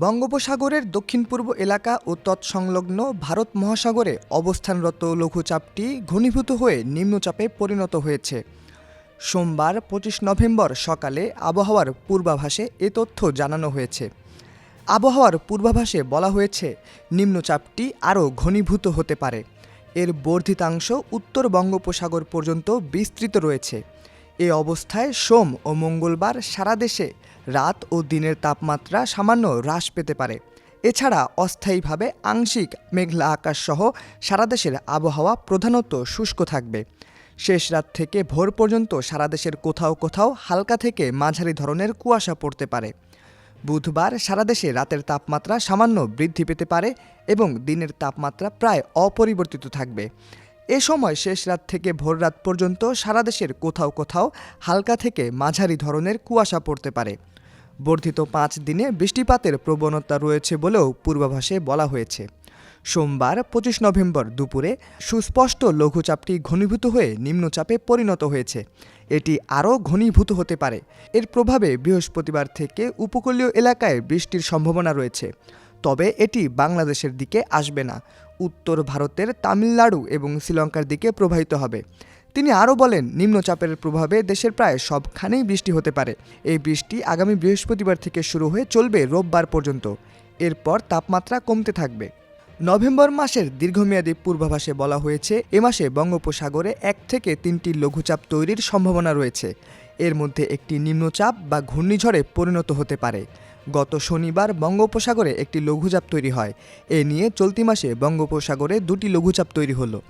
বঙ্গোপসাগরের দক্ষিণ-পূর্ব এলাকা ও তৎসংলগ্ন ভারত মহাসাগরে অবস্থানরত লঘুচাপটি ঘনীভূত হয়ে নিম্নচাপে পরিণত হয়েছে। সোমবার ২৫ নভেম্বর সকালে আবহাওয়ার পূর্বাভাসে এ তথ্য জানানো হয়েছে। আবহাওয়ার পূর্বাভাসে বলা হয়েছে, নিম্নচাপটি আরও ঘনীভূত হতে পারে। এর বর্ধিতাংশ উত্তর বঙ্গোপসাগর পর্যন্ত বিস্তৃত রয়েছে। এ অবস্থায় সোম ও মঙ্গলবার সারা দেশে রাত ও দিনের তাপমাত্রা সামান্য হ্রাস পেতে পারে। এছাড়া অস্থায়ীভাবে আংশিক মেঘলা আকাশসহ সারা দেশের আবহাওয়া প্রধানত শুষ্ক থাকবে। শেষ রাত থেকে ভোর পর্যন্ত সারা দেশের কোথাও কোথাও হালকা থেকে মাঝারি ধরনের কুয়াশা পড়তে পারে। বুধবার সারা দেশে রাতের তাপমাত্রা সামান্য বৃদ্ধি পেতে পারে এবং দিনের তাপমাত্রা প্রায় অপরিবর্তিত থাকবে। এ সময় শেষ রাত থেকে ভোর রাত পর্যন্ত সারা দেশের কোথাও কোথাও হালকা থেকে মাঝারি ধরনের কুয়াশা পড়তে পারে। বর্ধিত ৫ দিনে বৃষ্টিপাতের প্রবণতা রয়েছে বলেও পূর্বাভাসে বলা হয়েছে। সোমবার ২৫ নভেম্বর দুপুরে সুস্পষ্ট লঘুচাপটি ঘনীভূত হয়ে নিম্নচাপে পরিণত হয়েছে। এটি আরও ঘনীভূত হতে পারে। এর প্রভাবে বৃহস্পতিবার থেকে উপকূলীয় এলাকায় বৃষ্টির সম্ভাবনা রয়েছে, তবে এটি বাংলাদেশের দিকে আসবে না। উত্তর ভারতের তামিলনাড়ু এবং শ্রীলঙ্কার দিকে প্রবাহিত হবে। তিনি আরও বলেন, নিম্নচাপের প্রভাবে দেশের প্রায় সবখানেই বৃষ্টি হতে পারে। এই বৃষ্টি আগামী বৃহস্পতিবার থেকে শুরু হয়ে চলবে রোববার পর্যন্ত। এরপর তাপমাত্রা কমতে থাকবে। নভেম্বর মাসের দীর্ঘমেয়াদী পূর্বাভাসে বলা হয়েছে, এ মাসে বঙ্গোপসাগরে ১ থেকে ৩টি লঘুচাপ তৈরির সম্ভাবনা রয়েছে। এর মধ্যে একটি নিম্নচাপ বা ঘূর্ণিঝড়ে পরিণত হতে পারে। গত শনিবার বঙ্গোপসাগরে একটি লঘুচাপ তৈরি হয়। এ নিয়ে চলতি মাসে বঙ্গোপসাগরে ২টি লঘুচাপ তৈরি হলো।